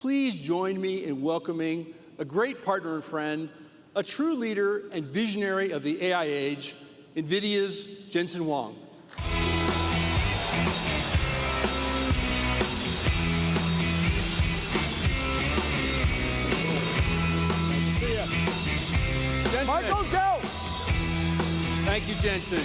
Please join me in welcoming a great partner and friend, a true leader and visionary of the AI age, NVIDIA's Jensen Huang. Nice to see you. Jensen. Michael Dell. Thank you, Jensen.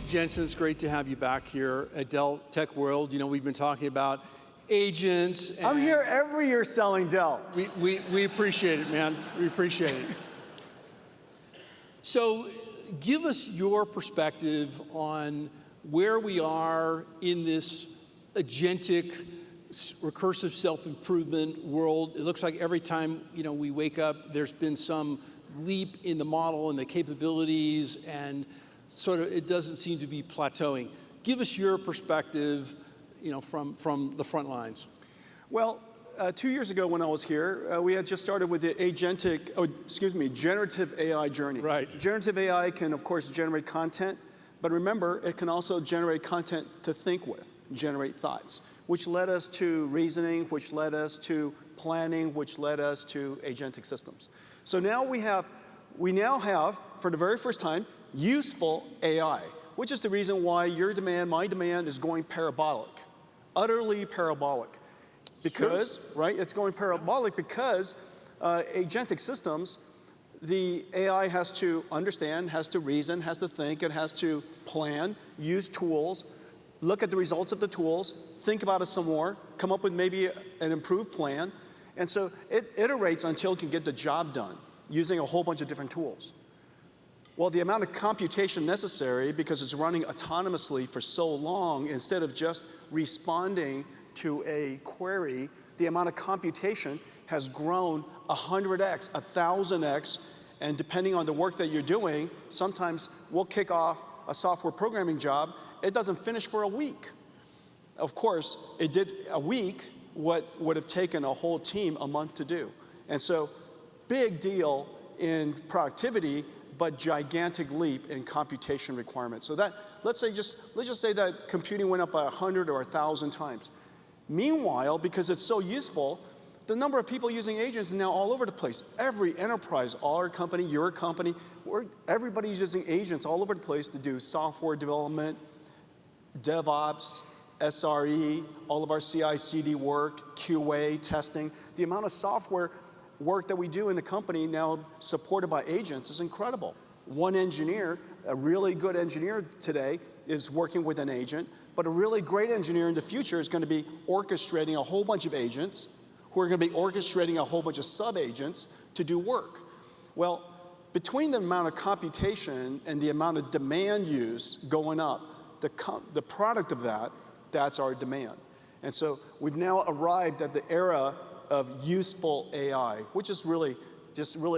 Jensen, it's great to have you back here at Dell Tech World. You know, we've been talking about agents. I'm here every year selling Dell. We appreciate it, man. We appreciate it. So give us your perspective on where we are in this agentic, recursive self-improvement world. It looks like every time we wake up, there's been some leap in the model and the capabilities, and sort of it doesn't seem to be plateauing. Give us your perspective from the front lines. Well, 2 years ago when I was here, we had just started with the generative AI journey. Right. Generative AI can, of course, generate content, but remember, it can also generate content to think with, generate thoughts, which led us to reasoning, which led us to planning, which led us to agentic systems. So now we now have, for the very first time, useful AI, which is the reason why your demand, my demand is going parabolic. Utterly parabolic. Because, right, it's going parabolic because agentic systems, the AI has to understand, has to reason, has to think, it has to plan, use tools, look at the results of the tools, think about it some more, come up with maybe an improved plan, and so it iterates until it can get the job done using a whole bunch of different tools. Well, the amount of computation necessary, because it's running autonomously for so long, instead of just responding to a query, the amount of computation has grown 100x, 1,000x, and depending on the work that you're doing, sometimes we'll kick off a software programming job, it doesn't finish for a week. Of course, it did a week what would have taken a whole team a month to do. And so, big deal in productivity, but gigantic leap in computation requirements. So that, let's just say that computing went up by 100 or 1,000 times. Meanwhile, because it's so useful, the number of people using agents is now all over the place. Every enterprise, our company, your company, everybody's using agents all over the place to do software development, DevOps, SRE, all of our CI/CD work, QA, testing. The amount of software work that we do in the company now supported by agents is incredible. One engineer, a really good engineer today, is working with an agent, but a really great engineer in the future is going to be orchestrating a whole bunch of agents who are going to be orchestrating a whole bunch of sub-agents to do work. Well, between the amount of computation and the amount of demand use going up, the product of that's our demand. And so we've now arrived at the era of useful AI, which is really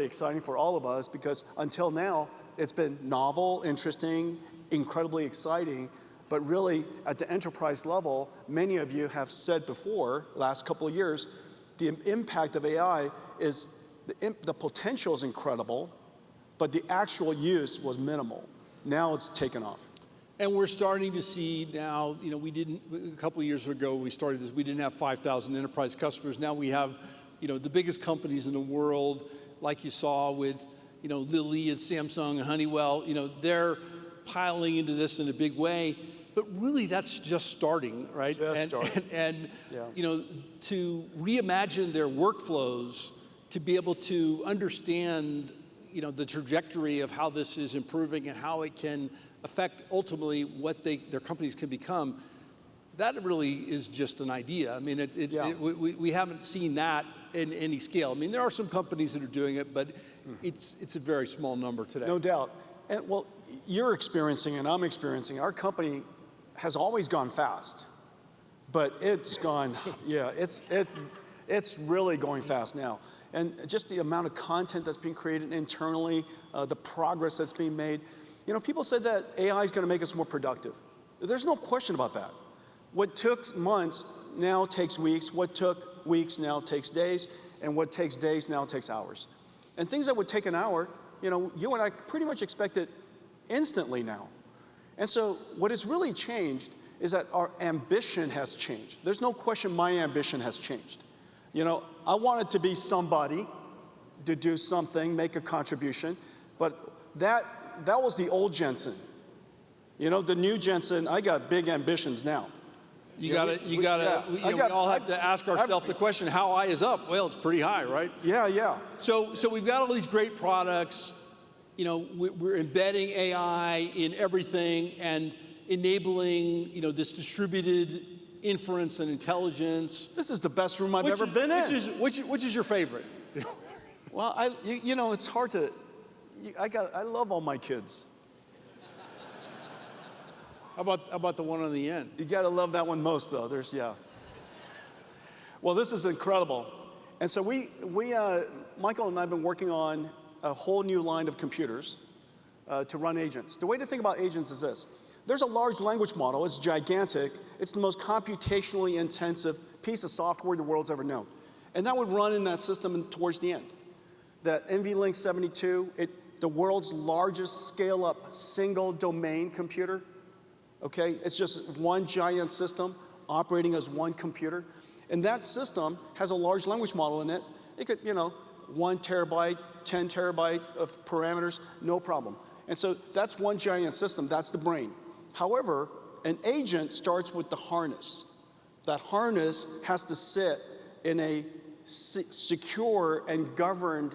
exciting for all of us, because until now, it's been novel, interesting, incredibly exciting, but really at the enterprise level, many of you have said before, last couple of years, the impact of AI is, the potential is incredible, but the actual use was minimal. Now it's taken off. And we're starting to see now, a couple of years ago we started this, we didn't have 5,000 enterprise customers. Now we have, the biggest companies in the world, like you saw with, Lilly and Samsung and Honeywell, they're piling into this in a big way. But really that's just starting, right? And to reimagine their workflows, to be able to understand, the trajectory of how this is improving and how it can affect ultimately what their companies can become, that really is just an idea. I mean, we haven't seen that in any scale. I mean, there are some companies that are doing it, but it's a very small number today. No doubt. And well, you're experiencing and I'm experiencing, our company has always gone fast, but it's gone, it's really going fast now. And just the amount of content that's being created internally, the progress that's being made. People said that AI is going to make us more productive. There's no question about that. What took months now takes weeks. What took weeks now takes days. And what takes days now takes hours. And things that would take an hour, you and I pretty much expect it instantly now. And so what has really changed is that our ambition has changed. There's no question my ambition has changed. You know, I wanted to be somebody, to do something, make a contribution, but that was the old Jensen. You know, the new Jensen, I got big ambitions now. We all have to ask ourselves the question, how high is up? Well, it's pretty high, right? Yeah. So we've got all these great products. You know, we're embedding AI in everything and enabling, you know, this distributed inference and intelligence. This is the best room I've ever been in. Which is your favorite? Well, you know, it's hard to, I love all my kids. How about the one on the end? You gotta love that one most though, Well, this is incredible. And so Michael and I have been working on a whole new line of computers to run agents. The way to think about agents is this. There's a large language model, it's gigantic, it's the most computationally intensive piece of software the world's ever known. And that would run in that system towards the end. That NVLink 72, the world's largest scale-up single domain computer, okay? It's just one giant system operating as one computer. And that system has a large language model in it. It could, you know, 1 terabyte, 10 terabyte of parameters, no problem. And so that's one giant system, that's the brain. However, an agent starts with the harness. That harness has to sit in a secure and governed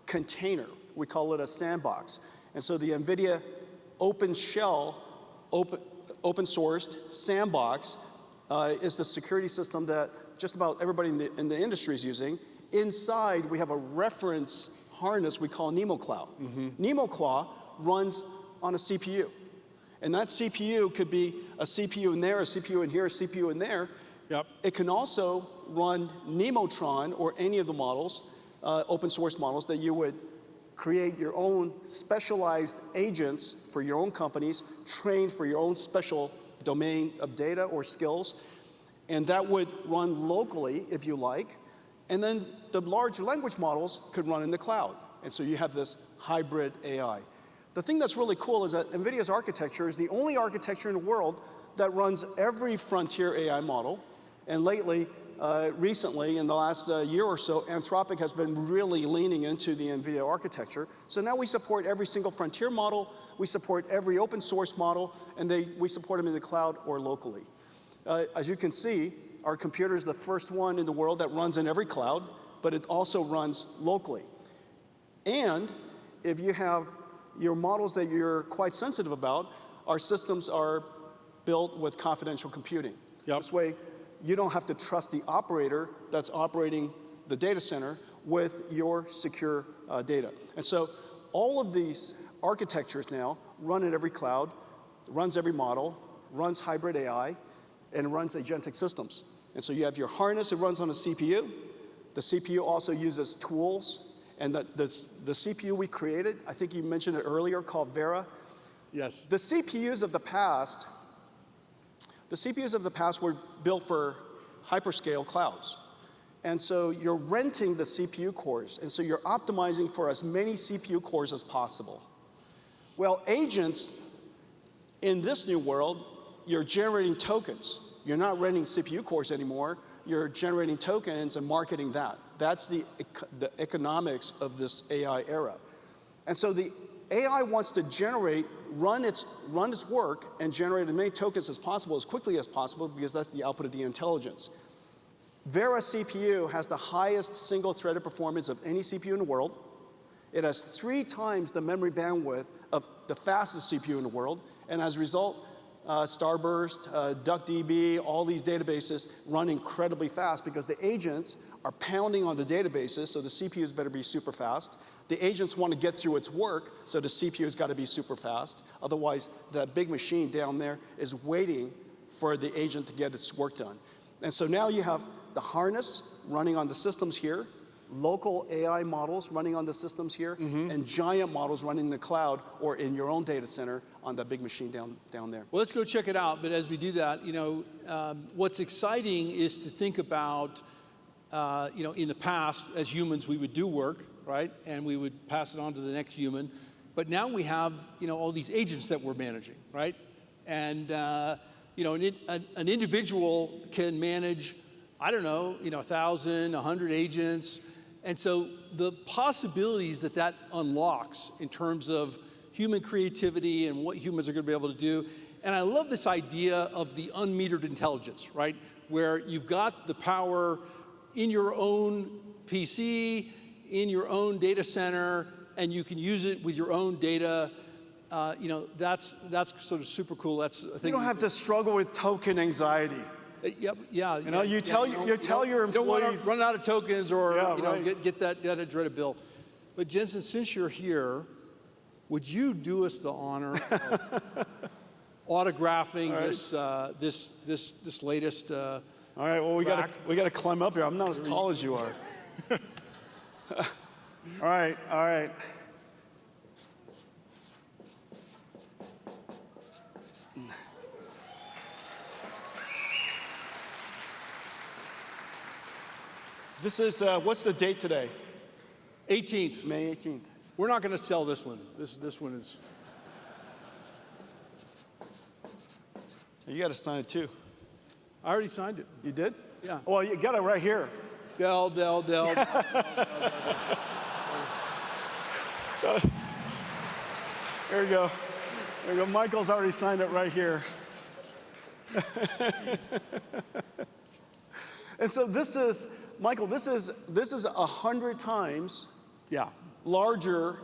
container. We call it a sandbox. And so the NVIDIA open shell, open sourced sandbox is the security system that just about everybody in the industry is using. Inside, we have a reference harness we call NemoClaw. NemoClaw runs on a CPU. And that CPU could be a CPU in there, a CPU in here, a CPU in there. Yep. It can also run Nemotron or any of the models, open source models, that you would create your own specialized agents for your own companies, trained for your own special domain of data or skills. And that would run locally, if you like. And then the large language models could run in the cloud. And so you have this hybrid AI. The thing that's really cool is that NVIDIA's architecture is the only architecture in the world that runs every frontier AI model. And lately, recently, in the last year or so, Anthropic has been really leaning into the NVIDIA architecture. So now we support every single frontier model, we support every open source model, and we support them in the cloud or locally. As you can see, our computer is the first one in the world that runs in every cloud, but it also runs locally. And if you have your models that you're quite sensitive about, our systems are built with confidential computing. Yep. This way, you don't have to trust the operator that's operating the data center with your secure data. And so all of these architectures now run in every cloud, runs every model, runs hybrid AI, and runs agentic systems. And so you have your harness, it runs on a CPU. The CPU also uses tools. And the CPU we created, I think you mentioned it earlier, called Vera. Yes. The CPUs of the past were built for hyperscale clouds. And so you're renting the CPU cores, and so you're optimizing for as many CPU cores as possible. Well, agents in this new world, you're generating tokens. You're not renting CPU cores anymore. You're generating tokens and marketing that. That's the economics of this AI era. And so the AI wants to run its work and generate as many tokens as possible, as quickly as possible, because that's the output of the intelligence. Vera CPU has the highest single-threaded performance of any CPU in the world. It has 3 times the memory bandwidth of the fastest CPU in the world, and as a result, Starburst, DuckDB, all these databases run incredibly fast because the agents are pounding on the databases, so the CPUs better be super fast. The agents want to get through its work, so the CPU's got to be super fast. Otherwise, that big machine down there is waiting for the agent to get its work done. And so now you have the harness running on the systems here, local AI models running on the systems here, and giant models running in the cloud or in your own data center on that big machine down there. Well, let's go check it out. But as we do that, you know, what's exciting is to think about, you know, in the past, as humans, we would do work, right? And we would pass it on to the next human. But now we have, you know, all these agents that we're managing, right? And an individual can manage, I don't know, 1,000, 100 agents. And so the possibilities that unlocks in terms of human creativity and what humans are going to be able to do. And I love this idea of the unmetered intelligence, right? Where you've got the power in your own PC, in your own data center, and you can use it with your own data. That's sort of super cool. That's I think you don't have to struggle with token anxiety. Yep. Yeah. You tell your employees. You don't want to run out of tokens or right. get that dreaded bill. But Jensen, since you're here, would you do us the honor of autographing right. this latest? All right. Well, we got to climb up here. I'm not as tall as you are. All right. All right. This is, what's the date today? 18th. May 18th. We're not going to sell this one. This one is. You got to sign it too. I already signed it. You did? Yeah. Well, you got it right here. Dell. There you go. There you go. Michael's already signed it right here. And so this is, Michael, this is 100 times larger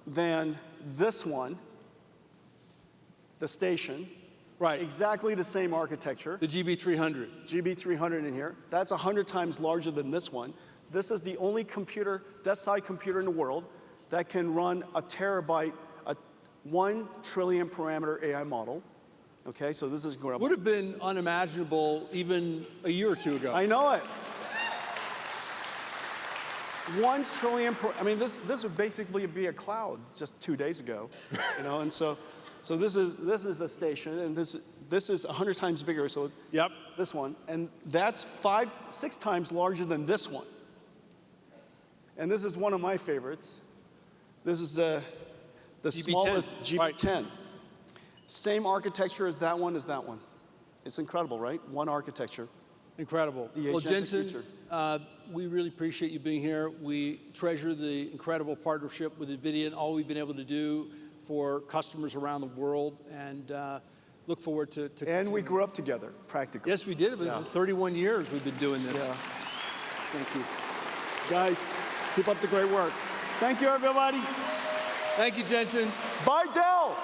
than this one, the station. Right. Exactly the same architecture. The GB300. GB300 in here. That's 100 times larger than this one. This is the only desk-side computer in the world that can run a terabyte, a 1 trillion parameter AI model. Okay, so this is incredible. Would have been unimaginable even a year or two ago. I know it. 1 trillion, I mean, this would basically be a cloud just 2 days ago, and so this is the station, and this is 100 times bigger, so yep. This one, and that's 5-6 times larger than this one. And this is one of my favorites. This is the GB10. smallest GB10. Right. Same architecture as that one. It's incredible, right? One architecture. Incredible. Well, Jensen, we really appreciate you being here. We treasure the incredible partnership with NVIDIA and all we've been able to do for customers around the world, and look forward to And we grew up together, practically. Yes, we did. It was 31 years we've been doing this. Yeah. Thank you. Guys, keep up the great work. Thank you, everybody. Thank you, Jensen. Bye, Dell.